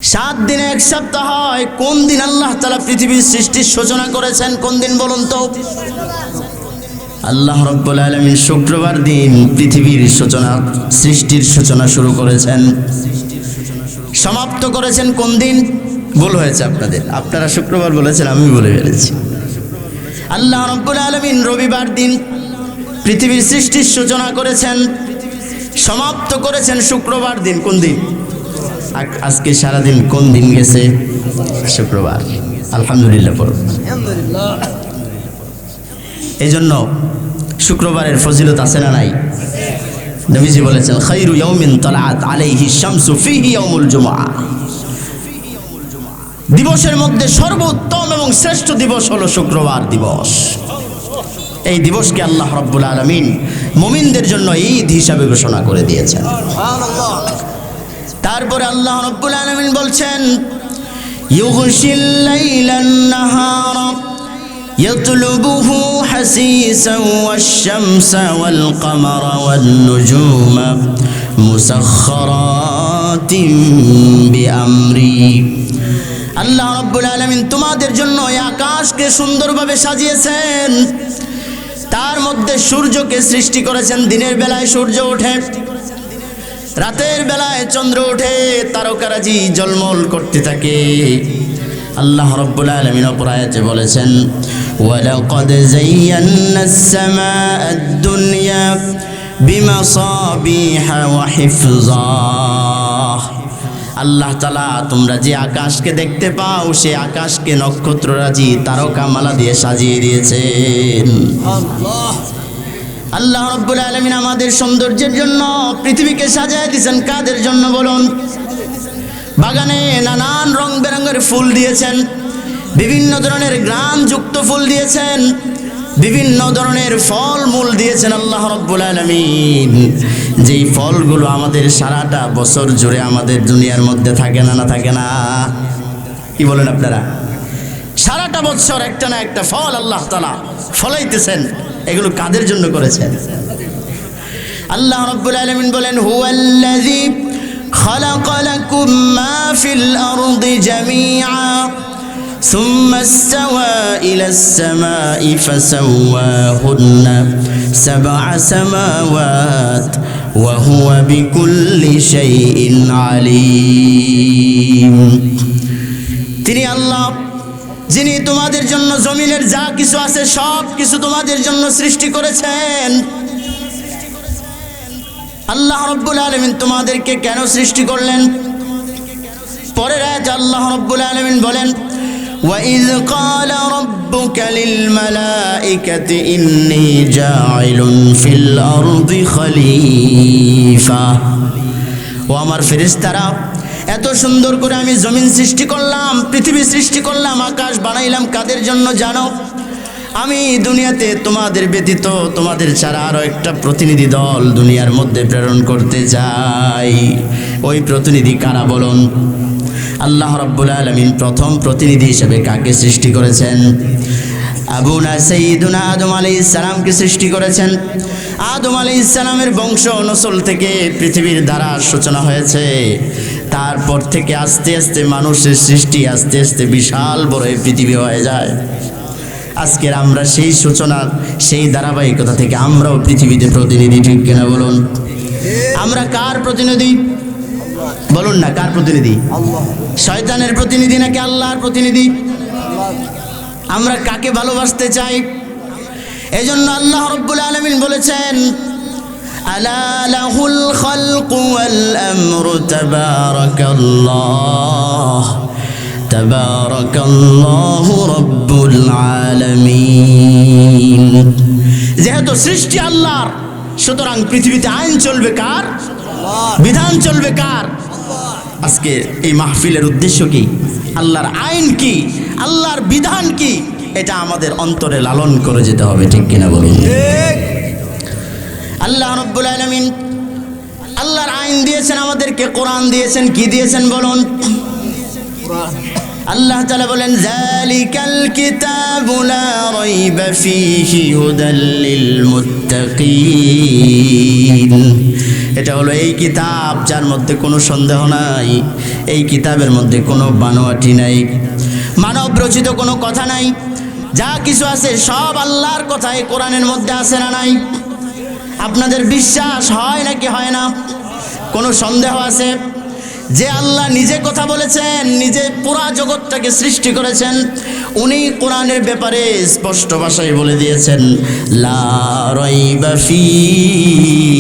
7 দিনে এক সপ্তাহ হয়। কোন দিন আল্লাহ তাআলা পৃথিবীর সৃষ্টির সূচনা করেছেন? কোন দিন বলুন তো? আল্লাহ রাব্বুল আলামিন শুক্রবার দিন পৃথিবীর সূচনা, সৃষ্টির সূচনা শুরু করেছেন। সমাপ্ত করেছেন কোন দিন? ভুল হয়েছে আপনাদের, আপনারা শুক্রবার বলেছেন, আমি বলে ফেলেছি। আল্লাহ রাব্বুল আলামিন রবিবার দিন পৃথিবীর সৃষ্টির সূচনা করেছেন, সমাপ্ত করেছেন শুক্রবার দিন। কোন দিন? আজকে সারাদিন কোন দিন গেছে? শুক্রবার। আলহামদুলিল্লাহ পড়ো। এই জন্য শুক্রবারের ফজিলত আছে না নাই? নবীজি বলেছেন, খায়রু ইয়াউমিন তালাআত আলাইহি শামসু ফিহি ইয়াউমুল জুমআ। দিবসের মধ্যে সর্বোত্তম এবং শ্রেষ্ঠ দিবস হলো শুক্রবার দিবস। এই দিবসকে আল্লাহ রাব্বুল আলামিন মুমিনদের জন্য ঈদ হিসাবে ঘোষণা করে দিয়েছেন। সুবহানাল্লাহ। তারপরে আল্লাহ রাব্বুল আলামিন বলছেন, ইউগশিল লাইলান নাহারা يطلبه حسيسا والشمس والقمر والنجوم مسخرات بأمري। আল্লাহ রাব্বুল আলামিন তোমাদের জন্য এই আকাশকে সুন্দরভাবে সাজিয়েছেন, তার মধ্যে সূর্যকে সৃষ্টি করেছেন। দিনের বেলায় সূর্য ওঠে, রাতের বেলায় চন্দ্র ওঠে, তারকারাজি ঝলমল করতে থাকে। আল্লাহ রাব্বুল আলামিন অপর আয়াতে বলেছেন, ওয়ালাকাদ যায়্যানাস সামাআদ দুনিয়া বিমাসাবিহা ওয়া হিফযা। আল্লাহ তাআলা তোমরা যে আকাশকে দেখতে পাও, সে আকাশকে নক্ষত্ররাজি তারকামালা দিয়ে সাজিয়ে দিয়েছেন। আল্লাহ আল্লাহ রাব্বুল আলামিন আমাদের সৌন্দর্যের জন্য পৃথিবীকে সাজিয়ে দিয়েছেন। কাদের জন্য বলুন? বাগানে নানান রং বেরঙের ফুল দিয়েছেন, বিভিন্ন ধরনের ঘ্রাণযুক্ত ফুল দিয়েছেন, বিভিন্ন ধরনের ফল মূল দিয়েছেন আল্লাহ রাব্বুল আলামিন। যেই ফলগুলো আমাদের সারাটা বছর জুড়ে আমাদের দুনিয়ার মধ্যে থাকে না, না থাকে না? কি বলেন আপনারা? সারাটা বছর একটা না একটা ফল আল্লাহ তাআলা ফলাইতেছেন। এগুলো কাদের জন্য করেছেন? আল্লাহ রাব্বুল আলামিন বলেন, হুয়াল্লাযী খালাকা লাকুম মা ফিল আরদি জামিআ সুম্মা ইসতাওয়া ইলাস সামাই ফাসাওয়াহুন্না সাবআ সামাওয়াত ওয়া হুয়া বিকুল্লি শাইইন আলীম। তিনি আল্লাহ, যিনি তোমাদের জন্য জমিনের যা কিছু আছে সব কিছু তোমাদের জন্য সৃষ্টি করেছেন। আল্লাহ রাব্বুল আলামিন তোমাদেরকে কেন সৃষ্টি করলেন? পরের আয়াতে আল্লাহ রাব্বুল আলামিন বলেন, ওয়াইয ক্বালা রাব্বুকা লিল মালাইকাতি ইন্নী জাইলুন ফিল আরদি খলিফা। ও আমার ফেরেশতারা, এত সুন্দর করে আমি জমিন সৃষ্টি করলাম, পৃথিবী সৃষ্টি করলাম, আকাশ বানাইলাম কাদের জন্য জানো? আমি দুনিয়াতে তোমাদের ব্যতীত, তোমাদের ছাড়া আরো একটা প্রতিনিধি দল দুনিয়ার মধ্যে প্রেরণ করতে চাই। ওই প্রতিনিধি কারা বলুন? আল্লাহ রাব্বুল আলামিন প্রথম প্রতিনিধি হিসেবে কাকে সৃষ্টি করেছেন? আবুনা সাইয়্যিদুনা আদম আলাইহিস সালামকে সৃষ্টি করেছেন। আদম আলাইহিস সালামের বংশ নসল থেকে পৃথিবীর ধারার সূচনা হয়েছে। তারপর থেকে আস্তে আস্তে মানুষের সৃষ্টি, আস্তে আস্তে বিশাল বড় এই পৃথিবী হয়ে যায়। আজকের আমরা সেই সূচনার, সেই ধারাবাহিকতা থেকে আমরাও পৃথিবীতে প্রতিনিধি, ঠিক কিনা বলুন? আমরা কার প্রতিনিধি বলুন না? কার প্রতিনিধি? শয়তানের প্রতিনিধি নাকি আল্লাহর প্রতিনিধি? আমরা কাকে ভালোবাসতে চাই? এজন্য আল্লাহ রাব্বুল আলামিন বলেছেন, আলা লাহুল খালকু ওয়াল আমরু তাবারাকাল্লাহ তাবারাকাল্লাহু রাব্বুল আলামিন। যেহেতু সৃষ্টি আল্লাহর, সুতরাং পৃথিবীতে আইন চলবে কার? বিধান চলবে কার? আজকে এই মাহফিলের উদ্দেশ্য কি? আল্লাহর আইন কি, আল্লাহর বিধান কি, এটা আমাদের অন্তরে লালন করে যেতে হবে, ঠিক কিনা বলুন? আল্লাহ রাব্বুল আলামিন আল্লাহর আইন দিয়েছেন আমাদেরকে, কোরআন দিয়েছেন। কি দিয়েছেন বলুন? আল্লাহ তাআলা বলেন, যালিকাল কিতাবু লা রাইবা ফীহি হুদাল লিল মুত্তাকিন। এটা হলো এই কিতাব যার মধ্যে কোনো সন্দেহ নাই, এই কিতাবের মধ্যে কোনো বানোয়াটি নাই, মানব রচিত কোনো কথা নাই। যা কিছু আছে সব আল্লাহর কথা এই কোরআনের মধ্যে আছে না নাই? আপনাদের বিশ্বাস হয় নাকি হয় না? কোনো সন্দেহ আছে? যে আল্লাহ নিজে কথা বলেছেন, নিজে পুরা জগৎটাকে সৃষ্টি করেছেন, উনি কোরআনের ব্যাপারে স্পষ্ট ভাষায় বলে দিয়েছেন লা রাইবা ফীহ,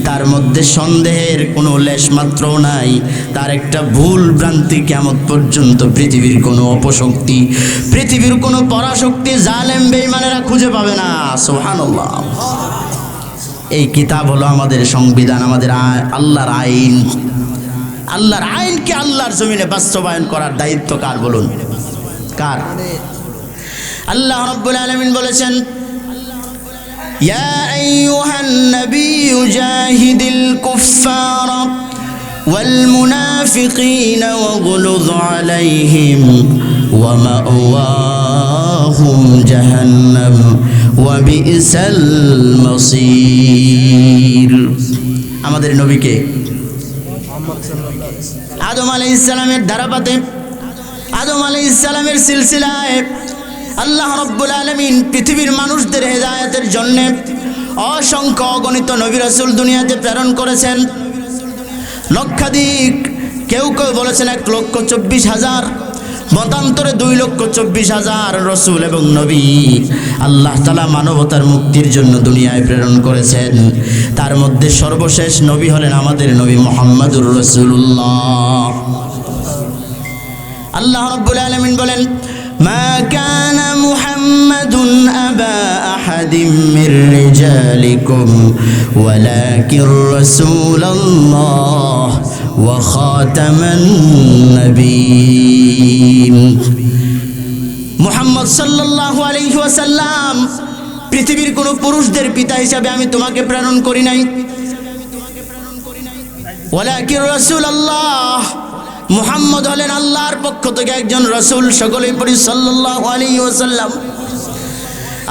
তার মধ্যে সন্দেহের কোনো লেশমাত্র নাই। তার একটা ভুল ভ্রান্তি কিয়ামত পর্যন্ত পৃথিবীর কোনো অপশক্তি, পৃথিবীর কোনো পরাশক্তি, জালেম বেঈমানেরা খুঁজে পাবে না। সুবহানাল্লাহ। এই কিতাব হলো আমাদের সংবিধান, আমাদের আল্লাহর আইন। আল্লাহর আইনকে আল্লাহর জমিনে বাস্তবায়ন করার দায়িত্ব কার বলুন? কার? আল্লাহ রাব্বুল আলামিন বলেছেন ইয়া আইয়ুহান নাবিয়্যু জাহিদিল কুফফারা ওয়াল মুনাফিকিনা ওয়াগলুয আলাইহিম ওয়া মাওয়াহুম জাহান্নাম ওয়া বি'সাল মাসীর। আমাদের নবীকে আদম আলাইহিস সালামের ধারাপাতে, আদম আলাইহিস সালামের সিলসিলায় আল্লাহ রাব্বুল আলামিন পৃথিবীর মানুষদের হেদায়েতের জন্য অসংখ্য অগণিত নবী রাসূল দুনিয়াতে প্রেরণ করেছেন। লক্ষাধিক, কেউ কেউ বলেছেন 1,24,000, মতান্তরে 2,24,000 রসুল এবং নবী আল্লাহ তাআলা মানবতার মুক্তির জন্য দুনিয়ায় প্রেরণ করেছেন। তার মধ্যে সর্বশেষ নবী হলেন আমাদের নবী মুহাম্মদুর রাসূলুল্লাহ। আল্লাহ রাব্বুল আলামিন বলেন মা কানা মুহাম্মাদুন আবা আহাদিম মির রিজালিকুম ওয়ালাকির রাসূলুল্লাহ ওয়া খাতামান নবিয়্যিন। মুহাম্মদ সাল্লাল্লাহু আলাইহি ওয়াসাল্লাম পৃথিবীর কোনো পুরুষদের পিতা হিসাবে আমি তোমাকে প্রেরণ করি নাই। ওয়ালাকির রাসূলুল্লাহ, মুহাম্মদ হলেন আল্লাহর পক্ষ থেকে একজন রাসূল। সকলেই পড়ি সাল্লাল্লাহু আলাইহি ওয়াসাল্লাম।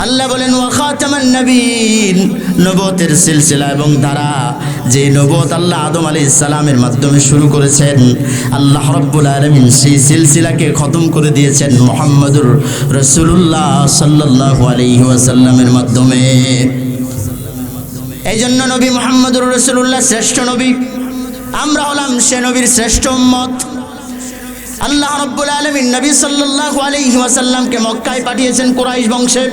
আল্লাহ বলেন ওয়া খাতামান নবিয়্যিন, নবুয়তের সিলসিলা এবং ধারা, যে নবুয়ত আল্লাহ আদম আলাইহিস সালামের মাধ্যমে শুরু করেছেন, আল্লাহ রাব্বুল আলামিন সেই সিলসিলাকে খতম করে দিয়েছেন মুহাম্মদুর রাসূলুল্লাহ সাল্লাল্লাহু আলাইহি ওয়াসাল্লামের মাধ্যমে। এই জন্য নবী মুহাম্মদুর রাসূলুল্লাহ শ্রেষ্ঠ নবী, আমরা হলাম সে নবীর শ্রেষ্ঠ উম্মত। আল্লাহ রাব্বুল আলামিন নবী সাল্লাল্লাহু আলাইহি ওয়াসাল্লামকে মক্কায় পাঠিয়েছেন কুরাইশ বংশে।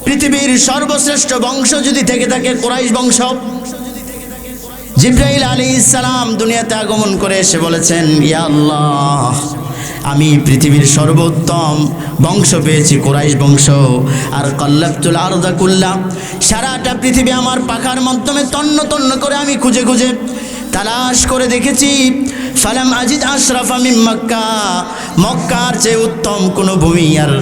পৃথিবীর সর্বশ্রেষ্ঠ বংশ যদি থেকে থাকে কুরাইশ বংশ। জিবরাইল আলাইহিস সালাম দুনিয়াতে আগমন করে এসে বলেছেন ইয়া আল্লাহ, আমি পৃথিবীর সর্বোত্তম বংশ পেয়েছি কুরাইশ বংশ। আর কাল্লাবতুল আরদা কুল্লা, সারাটা পৃথিবী আমার পাখার মাধ্যমে তন্ন তন্ন করে আমি খুঁজে খুঁজে তালাশ করে দেখেছি, ফালাম আজিদ আশরাফা মিন মক্কা, মক্কার চেয়ে উত্তম কোনো ভূমি আর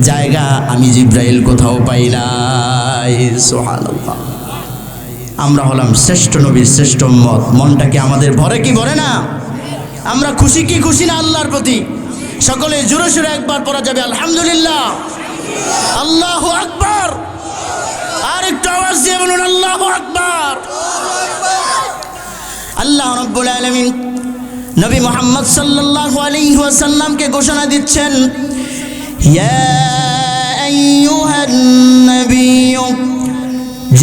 জায়গা আমি জিবরাইল কোথাও পাই নাই। সুবহানাল্লাহ। আমরা হলাম শ্রেষ্ঠ নবীর শ্রেষ্ঠ উম্মত। মনটা কি আমাদের ভরে কি ভরে না? আমরা খুশি কি খুশি না আল্লাহর প্রতি? সকলে জোরে সোরে একবার পড়া যাবে আলহামদুলিল্লাহ, আল্লাহু আকবার। আর একটু আওয়াজ দিয়ে বলুন আল্লাহু আকবার। আল্লাহ রাব্বুল আলামিন নবী মুহাম্মদ সাল্লাল্লাহু আলাইহি ওয়াসাল্লামকে ঘোষণা দিচ্ছেন ইয়া আইয়ুহান নাবিয়্যু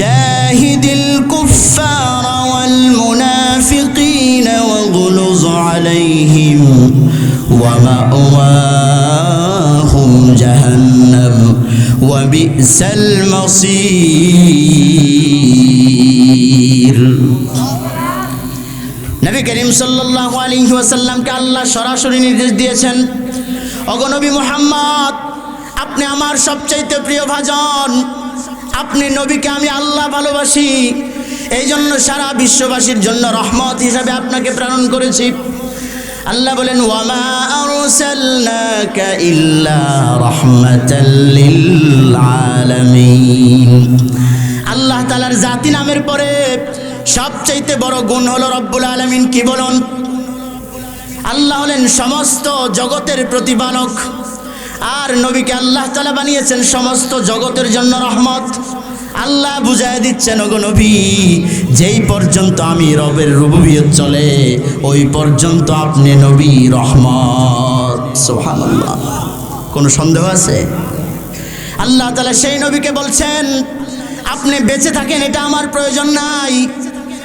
জাহিদিল কুফফারা ওয়াল মুনাফিকিনা ওয়াগলুয আলাইহিম ওয়া মাওয়াহুম জাহান্নাম ওয়া বি'সাল মাসীর। নবী করিম সাল্লাল্লাহু আলাইহি ওয়াসাল্লামকে আল্লাহ সরাসরি নির্দেশ দিয়েছেন, ওগো নবী মুহাম্মদ, আপনি আমার সবচাইতে প্রিয় ভাজন, আপনি নবীকে আমি আল্লাহ ভালোবাসি, এই জন্য সারা বিশ্ববাসীর জন্য রহমত হিসাবে আপনাকে প্রেরণ করেছি। আল্লাহ বলেন ওয়ামা আরসালনাকা ইল্লা রাহমাতাল লিল আলামিন। আল্লাহ তাআলার জাতি নামের পরে সবচাইতে বড় গুণ হলো রব্বুল আলামিন। কি বলুন? আল্লাহ হলেন সমস্ত জগতের প্রতিপালক, আর নবীকে আল্লাহ তাআলা বানিয়েছেন সমস্ত জগতের জন্য রহমত। আল্লাহ বুঝায় দিচ্ছেন, ওগো নবী, যেই পর্যন্ত আমি রবের রুবুবিয়ত চলে ওই পর্যন্ত আপনি নবী রহমত। সুবহানাল্লাহ। কোনো সন্দেহ আছে? আল্লাহ তাআলা সেই নবীকে বলছেন, আপনি বেঁচে থাকেন এটা আমার প্রয়োজন নাই,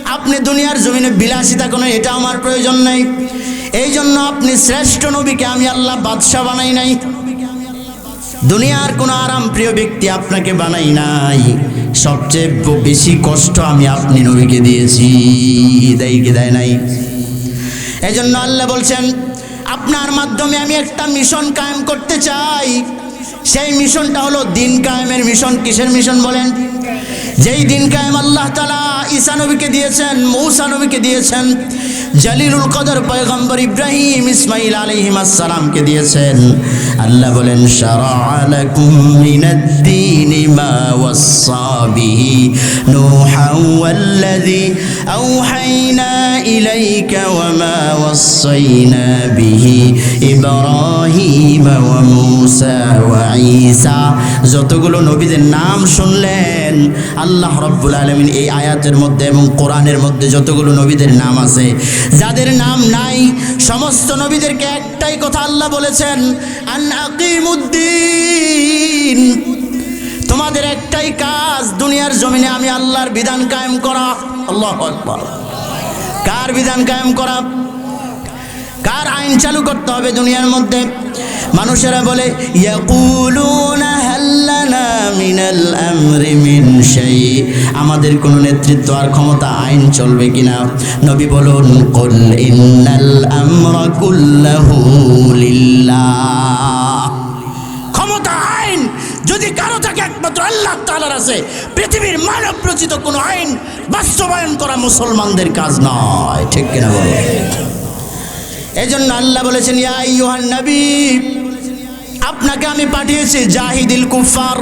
আপনি দুনিয়ার জমিনে বিলাসিতা করেন এটা আমার প্রয়োজন নাই, এই জন্য আপনি শ্রেষ্ঠ নবীকে আমি আল্লাহ বাদশা বানাই নাই, দুনিয়ার কোনো আরাম প্রিয় ব্যক্তি আপনাকে বানাই নাই, সবচেয়ে বেশি কষ্ট আমি আপনি নবীকে দিয়েছি। দেয় কি দেয় নাই? এই জন্য আল্লাহ বলছেন, আপনার মাধ্যমে আমি একটা মিশন কায়েম করতে চাই। সেই মিশনটা হলো দিন কায়েমের মিশন। কিসের মিশন বলেন? যেই দিন কায়েম আল্লাহ তাআলা ঈসা নবীকে দিয়েছেন, মূসা নবীকে দিয়েছেন, জলিলুল কদর পয়গম্বর ইব্রাহিম ইসমাইল আলাইহিস সালামকে দিয়েছেন। আল্লাহ বলেন, শারা'a লাকুম মিনাদ-দীনি মা ওয়াসসা বিহি নূহান ওয়াল্লাযী আওহাইনা ইলাইকা ওয়া মা ওয়াসাইনা বিহি ইব্রাহিম ওয়া মূসা ওয়া ঈসা। যতগুলো নবীদের নাম শুনলেন আল্লাহ রাব্বুল আলামিন এই আয়াতের মধ্যে এবং কোরআনের মধ্যে যতগুলো নবীদের নাম আছে, যাদের নাম নাই সমস্ত নবীদেরকে একটাই কথা আল্লাহ বলেছেন, আন আকিমুদ্দিন, তোমাদের একটাই কাজ দুনিয়ার জমিনে আমি আল্লাহর বিধান কায়েম করা। আল্লাহু আকবার। কার বিধান কায়েম করা? কার আইন চালু করতে হবে দুনিয়ার মধ্যে? মানুষেরা বলে, ইয়াকুলুনা হাল্লানা মিনাল আমরি মিন শাই, আমাদের কোনো নেতৃত্ব আর ক্ষমতা আইন চলবে কিনা? নবী বলুন, কুল ইন্নাল আমরা কুল্লাহু লিল্লাহ। ক্ষমতা আইন যদি কারো থাকে একমাত্র আল্লাহ তাআলার আছে। পৃথিবীর মানব রচিত কোনো আইন বাস্তবায়ন করা মুসলমানদের কাজ নয়। ঠিক কিনা বলুন? এই জন্য আল্লাহ বলেছেন, ইয়া আইয়ুহান নবী, আপনাকে আমি পাঠিয়েছি জাহিদিল কুফার।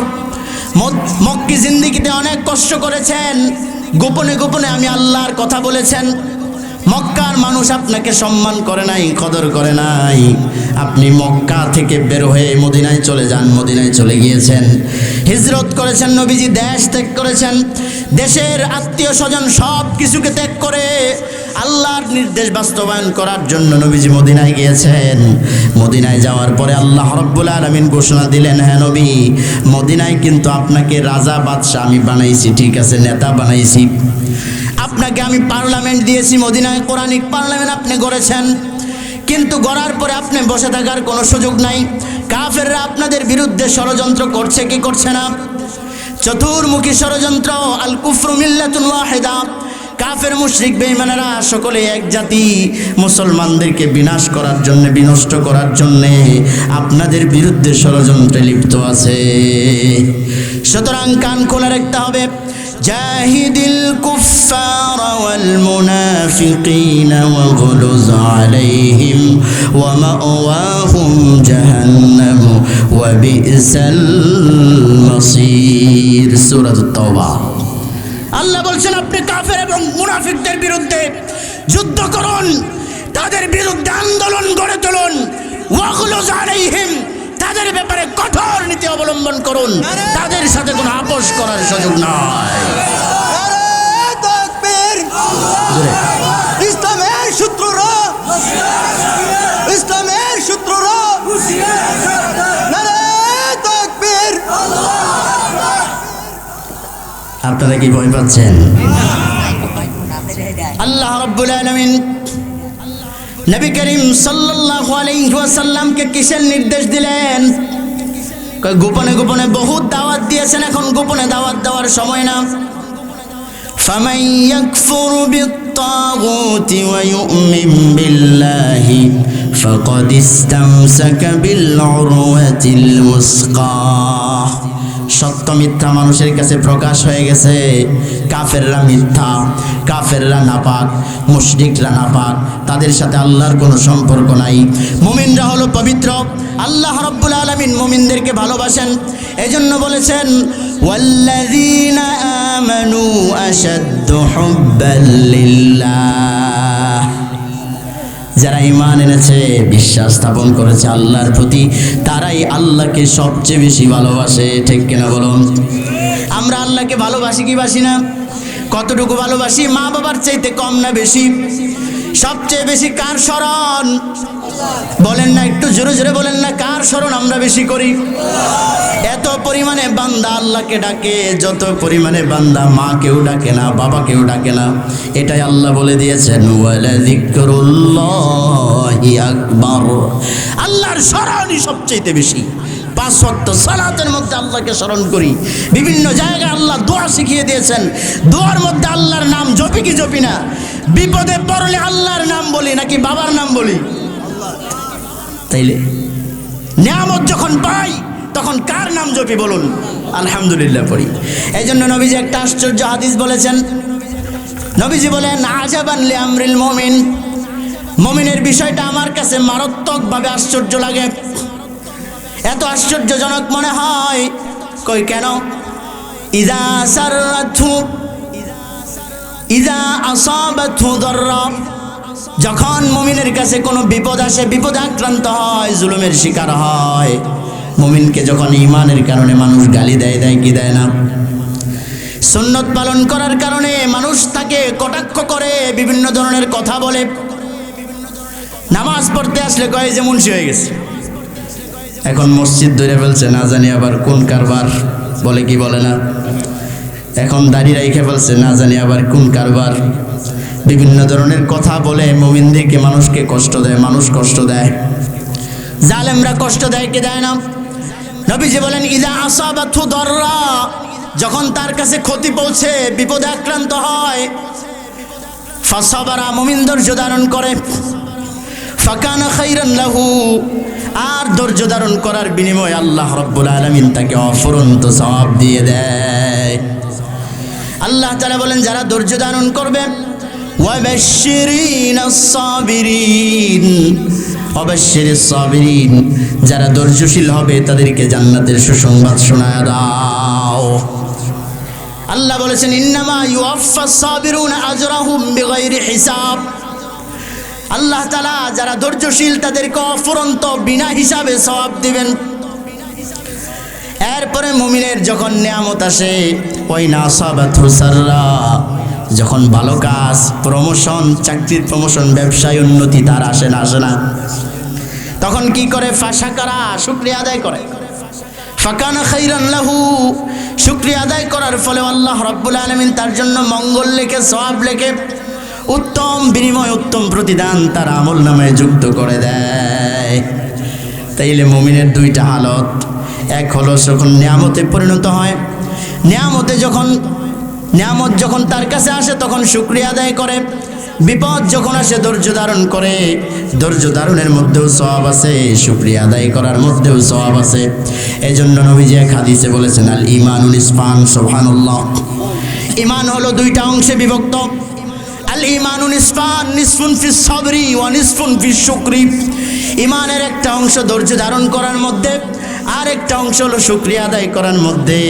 মক্কি জিন্দেগিতে অনেক কষ্ট করেছেন, গোপনে গোপনে আমি আল্লাহর কথা বলেছেন। মক্কার মানুষ আপনাকে সম্মান করে নাই, কদর করে নাই। আপনি মক্কা থেকে বের হয়ে মদিনায় চলে যান, মদিনায় চলে গিয়েছেন, হিজরত করেছেন, নবীজি দেশ ত্যাগ করেছেন, দেশের আত্মীয় স্বজন সব কিছুকে ত্যাগ করে আল্লাহর নির্দেশ বাস্তবায়ন করার জন্য নবীজি মদিনায় গিয়েছেন। মদিনায় যাওয়ার পরে আল্লাহ রাব্বুল আলামিন ঘোষণা দিলেন, হ্যাঁ নবী, মদিনায় কিন্তু আপনাকে রাজা বাদশা আমি বানাইছি, ঠিক আছে, নেতা বানাইছি, আপনাকে আমি পার্লামেন্ট দিয়েছি, মদিনায় কোরআনিক পার্লামেন্ট আপনি গড়েছেন, কিন্তু গড়ার পরে আপনি বসে থাকার কোনো সুযোগ নাই। কাফেররা আপনাদের বিরুদ্ধে ষড়যন্ত্র করছে কি করছে না? চতুর্মুখী ষড়যন্ত্র। আল কুফরু মিল্লাতুন ওয়াহিদা, কাফের মুশরিক বেঈমানেরা সকলে এক জাতি। মুসলমানদেরকে বিনাশ করার জন্য, বিনষ্ট করার জন্য আপনাদের বিরুদ্ধে ষড়যন্ত্রে লিপ্ত আছে। সুতরাং কান খোলা রাখতে হবে। জাহিদিল কুফার ওয়াল মুনাফিকিন ওয়াগলুজ আলাইহিম ওয়া মাওয়াহুম জাহান্নাম ওয়া বিসাল মাসির। সূরা আত-তাওবা। আল্লাহ বলছেন, আপনি কাফের এবং মুনাফিকদের বিরুদ্ধে যুদ্ধ করুন, তাদের বিরুদ্ধে আন্দোলন গড়ে তুলুন। ওয়াগলুজ আলাইহিম, তাদের ব্যাপারে কঠোর নীতি অবলম্বন করুন, তাদের সাথে কোনো আপোষ করার সুযোগ নাই। ইসলামের শত্রুরা, ইসলামের শত্রুরা, আপনারা কি ভয় পাচ্ছেন? আল্লাহ রাব্বুল আলামিন নবী করিম সাল্লাল্লাহু আলাইহি ওয়াসাল্লামকে কিসের নির্দেশ দিলেন? গোপনে গোপনে বহুত দাওয়াত দিয়েছেন, এখন গোপনে দাওয়াত দেওয়ার সময় না। ফামান ইয়াকফুরু বিত-তাগুতি ওয়া ইউমিন বিল্লাহি ফাকাদ ইসতামসাকা বিল উরওয়াতিল মুসকা। সত্য মিথ্যা মানুষের কাছে প্রকাশ হয়ে গেছে। কাফেররা মিথ্যা, কাফেররা নাপাক, মুশরিকরা নাপাক, তাদের সাথে আল্লাহর কোনো সম্পর্ক নাই। মুমিনরা হলো পবিত্র। আল্লাহ রাব্বুল আলামিন মুমিনদেরকে ভালোবাসেন, এজন্য বলেছেন, ওয়াল্লাযীনা আমানু আশাদ্দু হুব্বাল লিল্লাহ। যারা ঈমান এনেছে, বিশ্বাস স্থাপন করেছে আল্লাহর প্রতি, তারাই আল্লাহকে সবচেয়ে বেশি ভালোবাসে। ঠিক কিনা বলুন? আমরা আল্লাহকে ভালোবাসি কি বাসি না? কতটুকু ভালোবাসি? মা বাবার চাইতে কম না বেশি? সবচেয়ে বেশি কার স্মরণ? বলেন না, একটু জোরে জোরে বলেন না, কার স্মরণ আমরা বেশি করি? এত পরিমাণে বান্দা আল্লাহকে ডাকে, যত পরিমাণে বান্দা মা কেউ ডাকে না, বাবা কেউ ডাকে না। এটাই আল্লাহ বলে দিয়েছেন, ওয়ালা যিকরুল্লাহি আকবার। আল্লাহর স্মরণই সবচেয়ে বেশি। 5 ওয়াক্ত সালাতের মধ্যে আল্লাহকে স্মরণ করি। বিভিন্ন জায়গায় আল্লাহ দোয়া শিখিয়ে দিয়েছেন, দোয়ার মধ্যে আল্লাহর নাম জপি কি জপি না? বিপদে পড়লে আল্লাহর নাম বলি নাকি বাবার নাম বলি? তাইলে নিয়ামত যখন পাই তখন কার নাম জপি বলুন? আলহামদুলিল্লাহ পড়ি। এই জন্য নবীজি একটা আশ্চর্য হাদিস বলেছেন। নবীজি বলেন, আজাবান লি আমরিল মুমিন। মুমিনের বিষয়টা আমার কাছে মারাত্মকভাবে আশ্চর্য লাগে। এত আশ্চর্যজনক মনে হয়। কই কেন? ইযা সাররাতহু ইযা আসাবাতহু দাররা। যখন মুমিনের কাছে কোনো বিপদ আসে, বিপদে আক্রান্ত হয়, জুলুমের শিকার হয়, মুমিনকে যখন ঈমানের কারণে মানুষ গালি দেয়, দেয় কি দেয় না? সুন্নত পালন করার কারণে মানুষ তাকে কটাক্ষ করে, বিভিন্ন ধরনের কথা বলে। নামাজ পড়তে আসলে কয় যে মুন্সি হয়ে গেছে। এখন মসজিদ ধরে ফেলছে, না জানি আবার কোন কারবার, বলে কি বলে না? এখন দাড়ি রাইখে ফেলছে, না জানি আবার কোন কারবার। বিভিন্ন ধরনের কথা বলে মুমিনদেরকে, মানুষকে কষ্ট দেয়, মানুষ কষ্ট দেয়, জালেমরা কষ্ট দেয় কি দেয় না? নবীজি বলেন, ইযা আসাবাতহু দাররা। যখন তার কাছে ক্ষতি পৌঁছে, বিপদে আক্রান্ত হয়, ফাসাবারা, মুমিন ধৈর্য ধারণ করে, ফাকানা খাইরান লাহু। আর ধৈর্য ধারণ করার বিনিময়ে আল্লাহ রাব্বুল আলামিন তাকে অফুরন্ত সওয়াব দিয়ে দেয়। আল্লাহ তাআলা বলেন, যারা ধৈর্য ধারণ করবে, ওয়াবাশশিরিনাস সাবিরিন, ওয়াবাশশিরিস সাবিরিন, যারা ধৈর্যশীল হবে তাদেরকে জান্নাতের সুসংবাদ শোনায় দাও। আল্লাহ বলেছেন, ইন্নামা ইউওয়াফাস সাবিরুনা আজরাহুম বিগাইরি হিসাব। আল্লাহ তাআলা যারা ধৈর্যশীল তাদেরকে অফুরন্ত বিনা হিসাবে সওয়াব দিবেন। এরপরে মুমিনের যখন নিয়ামত আসে, ওই নাসাবাতহু সাররা, যখন ভালো কাজ, প্রমোশন, চাকরির প্রমোশন, ব্যবসায় উন্নতি তার আসে না, আসে না, তখন কি করে? ফাশাকারা, শুকরিয়া আদায় করে। ফাকানা খাইরান লাহু, শুকরিয়া আদায় করার ফলে আল্লাহ রাব্বুল আলামিন তার জন্য মঙ্গল লেখে, সওয়াব লেখে, উত্তম বিনিময়, উত্তম প্রতিদান তার আমল নামায় যুক্ত করে দেয়। তাইলে মুমিনের দুইটা হালত। এক হলো যখন নিয়ামতে পরিণত হয়, নিয়ামত যখন তার কাছে আসে তখন শুকরিয়া আদায় করে। বিপদ যখন আসে ধৈর্য ধারণ করে। ধৈর্য ধারণের মধ্যেও সওয়াব আছে, শুকরিয়া আদায় করার মধ্যেও সওয়াব আছে। এই জন্য নবীজি এক হাদিসে বলেছেন, আল ঈমানু নিসফান। সুবহানাল্লাহ। ঈমান হলো দুইটা অংশে বিভক্ত। আল ঈমানু নিসফান, নিসফুন ফিস সাবরি ওয়া নিসফুন ফিস শুকরি। ঈমানের একটা অংশ ধৈর্য ধারণ করার মধ্যে, আর একটা অংশ হলো শুকরিয়া আদায় করার মধ্যে।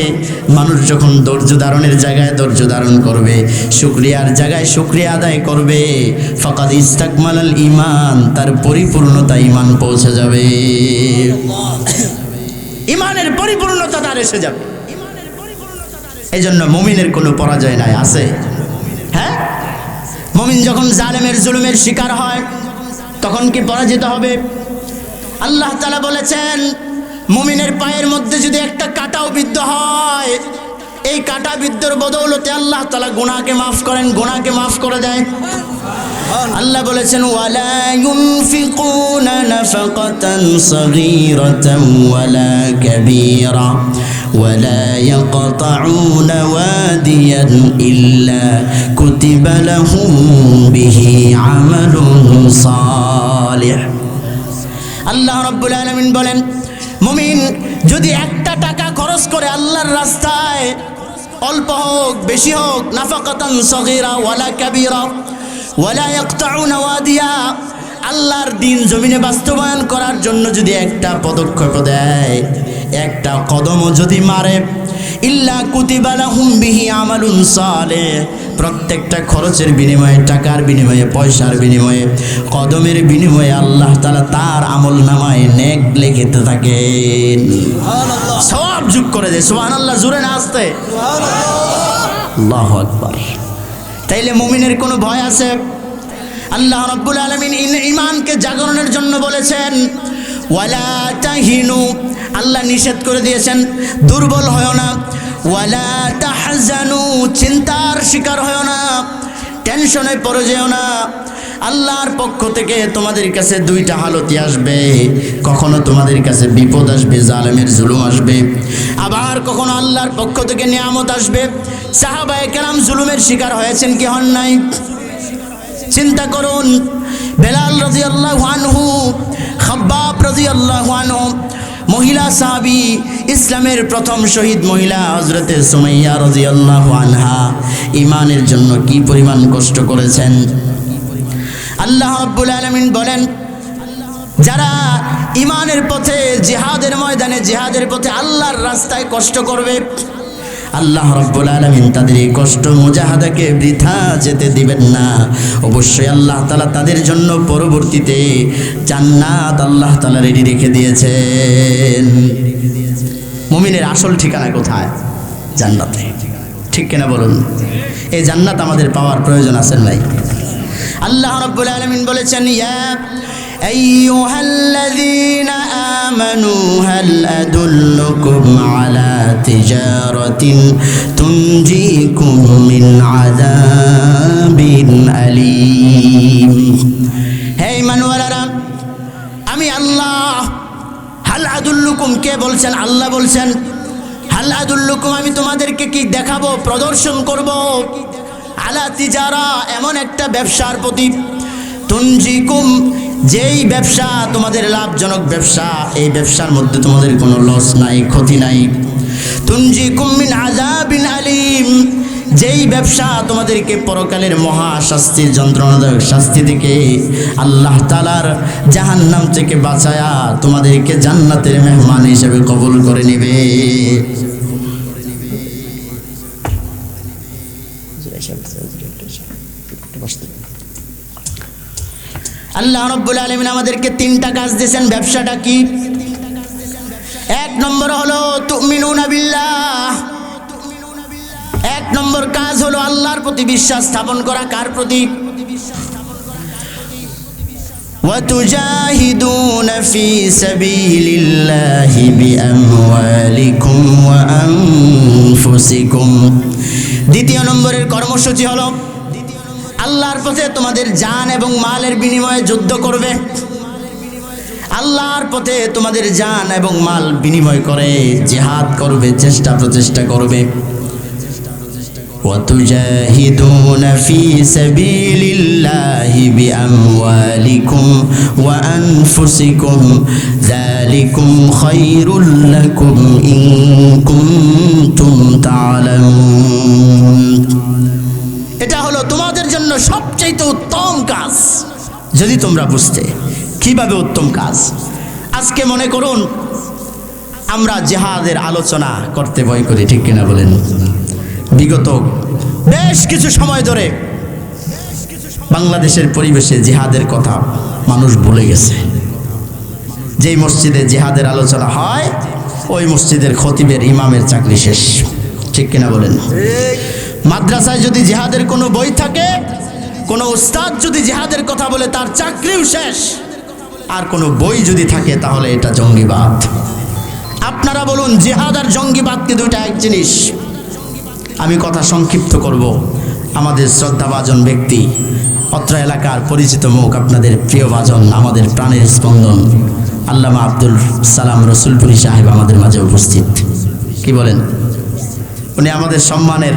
মানুষ যখন ধৈর্য ধারণের জায়গায় ধৈর্য ধারণ করবে, শুকরিয়ার জায়গায় শুকরিয়া আদায় করবে, ফাকাদ ইস্তাকমালাল ঈমান, তার পরিপূর্ণতা ঈমান পৌঁছে যাবে। ঈমানের পরিপূর্ণতা তার এসে যাবে। এই জন্য মুমিনের কোনো পরাজয় নাই, আছে? হ্যাঁ, মুমিন যখন জালেমের জুলুমের শিকার হয় তখন কি পরাজিত হবে? আল্লাহ তাআলা বলেছেন, মুমিনের পায়ের মধ্যে যদি একটা কাঁটাও বিদ্ধ হয়, এই কাঁটা বিদ্ধর বদৌলতে আল্লাহ তাআলা গুনাহকে মাফ করেন, গুনাহকে মাফ করে দেয়। আল্লাহ বলেছেন, ওয়ালা ইউনফিকুনা নাফাকাতান সাগীরাতান ওয়ালা কাবীরা ওয়ালা ইয়াকতাউনা ওয়াদিয়ান ইল্লা কুতিবা লাহুম বিহি আমালুন সালিহ। আল্লাহ রাব্বুল আলামিন বলেন, মুমিন যদি একটা টাকা খরচ করে আল্লাহর রাস্তায়, অল্প হোক বেশি হোক, নাফাকাতান সাগীরা ওয়ালা কাবীরা ওয়ালা ইয়াকতাউনা ওয়াদিয়া, আল্লাহর দ্বীন জমিনে বাস্তবায়ন করার জন্য যদি একটা পদক্ষেপ দেয়, একটা কদমও যদি মারে, ইল্লা কুতিবা লাহুম বিহি আমালুন সালেহ, প্রত্যেকটা খরচের বিনিময়ে, টাকার বিনিময়ে, পয়সার বিনিময়ে, কদমের বিনিময়ে আল্লাহ তাআলা তার আমল নামায় নেক লিখতে থাকেন, সওয়াব যোগ করে দেয়। সুবহানাল্লাহ, জোরে না আসতে? আল্লাহু আকবার। তাইলে মুমিনের কোনো ভয় আছে? আল্লাহ রাব্বুল আলামিন ঈমানকে জাগরণের জন্য বলেছেন ওয়ালা তাহিনু, আল্লাহ নিষেধ করে দিয়েছেন দুর্বল হয় না। ওয়ালা তাহজানু, চিন্তার শিকার হয় না, টেনশনে পড়ে যেও না। আল্লাহর পক্ষ থেকে তোমাদের কাছে দুইটা হালতই আসবে, কখনো তোমাদের কাছে বিপদ আসবে, জালেমের জুলুম আসবে, আবার কখনো আল্লাহর পক্ষ থেকে নিয়ামত আসবে। সাহাবায়ে কেরাম জুলুমের শিকার হয়েছেন কি হন নাই? চিন্তা করুন, বেলাল রাদিয়াল্লাহু আনহু, খাব্বাব রাদিয়াল্লাহু আনহু, মহিলা সাহাবী, ইসলামের প্রথম শহীদ মহিলা হযরতে সুমাইয়া রাদিয়াল্লাহু আনহা ঈমানের জন্য কি পরিমাণ কষ্ট করেছেন। আল্লাহ রাব্বুল আলামিন বলেন, যারা ঈমানের পথে, জিহাদের ময়দানে, জিহাদের পথে আল্লাহর রাস্তায় কষ্ট করবে, আল্লাহ রাব্বুল আলামিন তাদের এই কষ্ট মুজাহাদাকে বৃথা যেতে দিবেন না। অবশ্যই আল্লাহ তাআলা তাদের জন্য পরবর্তীতে জান্নাত আল্লাহ তাআলা রেডি রেখে দিয়েছেন। মুমিনের আসল ঠিকানা কোথায়? জান্নাতে, ঠিক কিনা বলুন? এই জান্নাত আমাদের পাওয়ার প্রয়োজন আছে নাই? আল্লাহ রাব্বুল আলামিন বলেছেন, ইয়া আইয়ুহাল্লাযীনা আমানু হাল আদুল্লুকুম আলা তিজারাতিন তুনজিকুম মিন আযাবিন আলীম। হে ঈমানওয়ালারা, আমি আল্লাহ, হাল আদুল্লুকুম, কে বলছেন? আল্লাহ বলছেন, হাল আদুল্লুকুম, আমি তোমাদেরকে কি দেখাবো, প্রদর্শন করব, আলা তিজারা, এমন একটা ব্যবসার প্রতি, তুনজিকুম, যেই ব্যবসা তোমাদের লাভজনক ব্যবসা, এই ব্যবসার মধ্যে তোমাদের কোনো লস নাই, ক্ষতি নাই। তুনজিকুম মিন আযাবিন আলীম, যেই ব্যবসা তোমাদেরকে পরকালের মহা শাস্তির, যন্ত্রণাদায়ক শাস্তি থেকে, আল্লাহ তাআলার জাহান্নাম থেকে বাঁচায়া তোমাদেরকে জান্নাতের মেহমান হিসেবে কবুল করে নেবে। আল্লাহ রাব্বুল আলামিন আমাদেরকে তিনটা কাজ দিয়েছেন। ব্যবসাটা কি? এক নম্বর হলো তুমিনুনা বিল্লাহ, এক নম্বর কাজ হলো আল্লাহর প্রতি বিশ্বাস স্থাপন করা। কার প্রতি? ওয়া তুজাহিদুনা ফি সাবিলিল্লাহি বিআমওয়ালিকুম ওয়া আনফুসিকুম। দ্বিতীয় নম্বরের কর্মসূচি হলো আল্লাহর পথে তোমাদের জান এবং মালের বিনিময়ে যুদ্ধ করবে। আল্লাহর পথে তোমাদের জান এবং মাল বিনিময় করে জিহাদ করবে, চেষ্টা প্রচেষ্টা করবে। وَتُجَاهِدُونَ فِي سَبِيلِ اللَّهِ بِأَمْوَالِكُمْ وَأَنفُسِكُمْ ذَلِكُمْ خَيْرٌ لَكُمْ إِن كُنتُمْ تَعْلَمُونَ। এটা হলো তোমাদের জন্য সবচেয়ে উত্তম কাজ, যদি তোমরা বুঝতে। কিভাবে উত্তম কাজ? আজকে মনে করুন আমরা জিহাদের আলোচনা করতে ভয় করি, ঠিক কিনা বলেন? বিগত বেশ কিছু সময় ধরে বাংলাদেশের পরিবেশে জিহাদের কথা মানুষ ভুলে গেছে। যেই মসজিদে জিহাদের আলোচনা হয়, ওই মসজিদের খতিবের, ইমামের চাকরি শেষ, ঠিক কিনা বলেন? মাদ্রাসায় যদি জিহাদের কোনো বই থাকে, কোনো উস্তাদ যদি জিহাদের কথা বলে, তার চাকরিও শেষ। আর কোনো বই যদি থাকে, তাহলে এটা জঙ্গিবাদ। আপনারা বলুন, জিহাদ আর জঙ্গিবাদ কি দুইটা এক জিনিস? আমি কথা সংক্ষিপ্ত করব। আমাদের শ্রদ্ধাভাজন ব্যক্তি, অত্র এলাকার পরিচিত মুখ, আপনাদের প্রিয়ভাজন, আমাদের প্রাণের স্পন্দন আল্লামা আব্দুল সালাম রসুলপুরি সাহেব আমাদের মাঝে উপস্থিত। কি বলেন? উনি আমাদের সম্মানের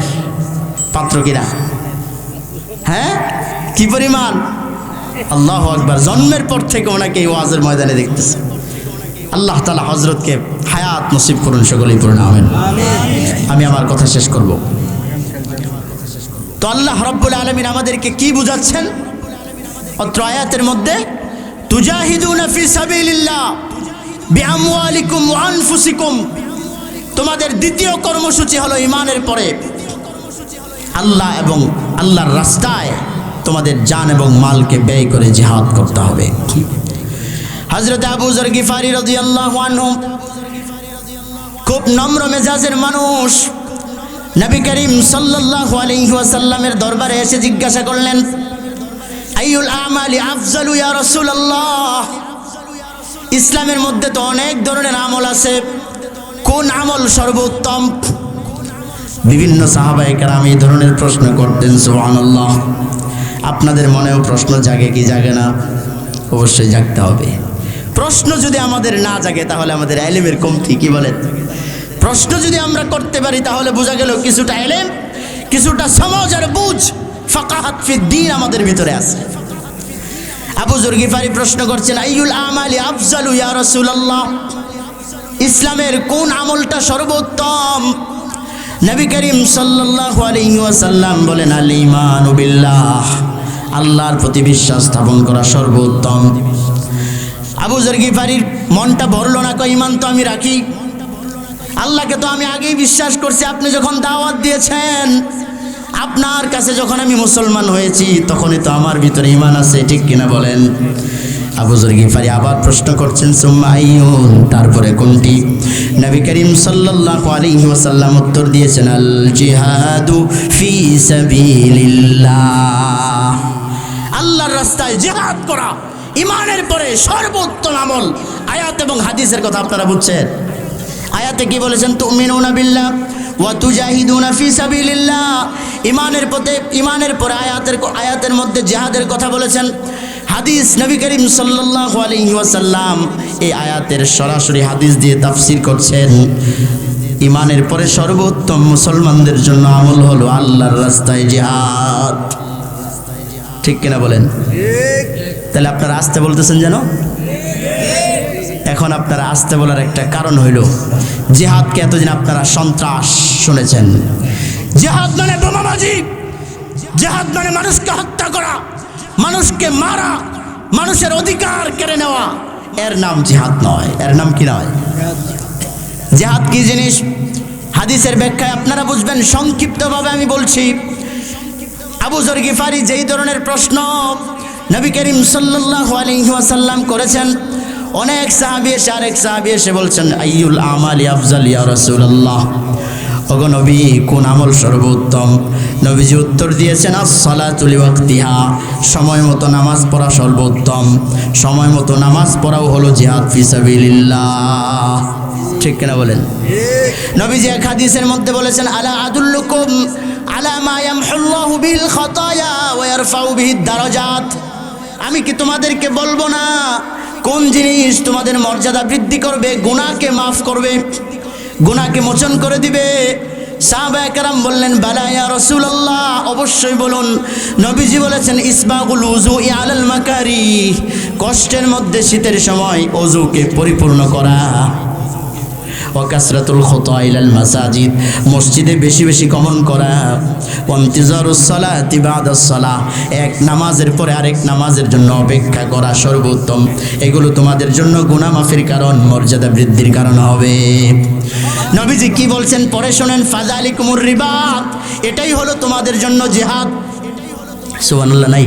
পাত্র কিনা? হ্যাঁ, কি পরিমাণ! আল্লাহু আকবার। জন্মের পর থেকে ওনাকে এই ওয়াজের ময়দানে দেখতেছে। আল্লাহ তাআলা হযরতকে হায়াত নসিব করুন, সকলেই পড়ুন আমিন। আমি আমার কথা শেষ করব। তো আল্লাহ রাব্বুল আলামিন আমাদেরকে কি বুঝাচ্ছেন অত্র আয়াতের মধ্যে? তুজাহিদুনা ফি সাবিলিল্লাহ, বিআমওয়ালিকুম ওয়া আনফুসিকুম, তোমাদের দ্বিতীয় কর্মসূচি হলো ঈমানের পরে আল্লাহ এবং আল্লাহর রাস্তায় তোমাদের জান এবং মালকে ব্যয় করে জিহাদ করতে হবে। হযরত আবু যর গিফারি রাদিয়াল্লাহু আনহু খুব নম্র মেজাজের মানুষ, নবী করিম সাল্লাল্লাহু আলাইহি ওয়াসাল্লামের দরবারে এসে জিজ্ঞাসা করলেন, আইয়ুল আমালি আফজালু ইয়া রাসূলুল্লাহ, ইসলামের মধ্যে তো অনেক ধরনের আমল আছে, কোন আমল সর্বোত্তম? বিভিন্ন সাহাবায়ে কেরাম এই ধরনের প্রশ্ন করতেন। সুবহানাল্লাহ। আপনাদের মনেও প্রশ্ন জাগে কি জাগে না? অবশ্যই জাগতে হবে। প্রশ্ন যদি আমাদের না জাগে তাহলে আমাদের ইলমের কমতি। কি বলেন? প্রশ্ন যদি আমরা করতে পারি তাহলে বোঝা গেল কিছুটা ইলম, কিছুটা সমাজ আর বুঝ, ফাকাহাত ফিদ্দীন আমাদের ভিতরে আছে। আবু যর গিফারি প্রশ্ন করছেন, আইয়ুল আমালি আফজালু ইয়া রাসূলুল্লাহ, ইসলামের কোন আমলটা সর্বোত্তম? নবী করিম সাল্লাল্লাহু আলাইহি ওয়াসাল্লাম বলেন, আল ঈমানু বিল্লাহ, আল্লাহর প্রতি বিশ্বাস স্থাপন করা সর্বোত্তম। আবু যর গিফারির মনটা ভরলো না, কই ঈমান তো আমি রাখি, আল্লাহকে তো আমি আগেই বিশ্বাস করছি, আপনি যখন দাওয়াত দিয়েছেন, আপনার কাছে যখন আমি মুসলমান হয়েছি তখনই তো আমার ভিতরে ঈমান আছে, ঠিক কিনা বলেন? আবু যর গিফারি আবার প্রশ্ন করছেন, সুম্মা আইয়ুন, তারপরে কোনটি? নবী করিম সাল্লাল্লাহু আলাইহি ওয়াসাল্লাম উত্তর দিয়েছেন, আল জিহাদু ফি সাবিলিল্লাহ, আল্লাহর রাস্তায় জিহাদ করা ঈমানের পরে সর্বোত্তম আমল। আয়াত এবং হাদিসের কথা আপনারা বুঝছেন। আয়াতে কি বলেছেন? তুমিনুনা বিল্লাহ ওয়া তুজাহিদুনা ফি সাবিলিল্লাহ, ঈমানের পরে আয়াতের মধ্যে জিহাদের কথা বলেছেন। হাদিস নবী করিম সাল্লাল্লাহু আলাইহি ওয়াসাল্লাম এই আয়াতের সরাসরি হাদিস দিয়ে তাফসীর করছেন, ঈমানের পরে সর্বোত্তম মুসলমানদের জন্য আমল হলো আল্লাহর রাস্তায় জিহাদ। ঠিক কিনা বলেন? তাহলে আপনারা আসতে বলতেছেন যেন? এখন আপনারা আসতে বলার একটা কারণ হইল, জিহাদকে এতদিন আপনারা সন্ত্রাস শুনেছেন। জিহাদ মানে বোমাবাজি, জিহাদ মানে মানুষকে হত্যা করা, মানুষকে মারা, মানুষের অধিকার কেড়ে নেওয়া। এর নাম জিহাদ নয়। এর নাম কি নয়? জিহাদ কি জিনিস? হাদিসের ব্যাখ্যায় আপনারা বুঝবেন, সংক্ষিপ্তভাবে আমি বলছি। আবু যর গিফারি যেই ধরনের প্রশ্ন নবী করিম সাল্লাল্লাহু আলাইহি ওয়াসাল্লাম করেছেন, অনেক সাহাবী এসে আরেক সাহাবী এসে বলছেন, আইয়ুল আমালি আফজাল ইয়া রাসূলুল্লাহ, ওগো নবী, কোন আমল সর্বোত্তম? নবীজি উত্তর দিয়েছেন, আস-সালাতু লিওয়াক্তিহা, সময় মতো নামাজ পড়া সর্বোত্তম। সময় মতো নামাজ পড়াও হলো জিহাদ ফি সাবিলিল্লাহ। ঠিক কিনা বলেন? নবীজি এক হাদিসের মধ্যে বলেছেন, আলা আদুল্লুকুম আলা মা ইয়ামহুল্লাহু বিল খাতায়া ওয়া ইয়ারফাউ বিহিদ দারাজাত, আমি কি তোমাদেরকে বলবো না কোন জিনিস তোমাদের মর্যাদা বৃদ্ধি করবে, গুনাহকে মাফ করবে, গুনাহকে মোচন করে দিবে? সাহাবায়ে কেরাম বললেন, বালা ইয়া রাসূলুল্লাহ, অবশ্যই বলুন। নবীজি বলেছেন, ইসবাগুল উযুই আলাল মাকারিহ, কষ্টের মধ্যে শীতের সময় ওযুকে পরিপূর্ণ করা। ওয়া কাসরাতুল খুতা ইলাল মাসাজিদ, মসজিদে বেশি বেশি গমন করা। ওয়া ইন্তিজারুস সালাতি বাদাস সালাহ, এক নামাজের পরে আরেক নামাজের জন্য অপেক্ষা করা সর্বোত্তম। এগুলো তোমাদের জন্য গুনাহ মাফের কারণ, মর্যাদা বৃদ্ধির কারণ হবে। নবীজি কি বলছেন পরে শোনেন, ফাযালিকুমুর রিবাত, এটাই হলো তোমাদের জন্য জিহাদ। সুবহানাল্লাহ নাই?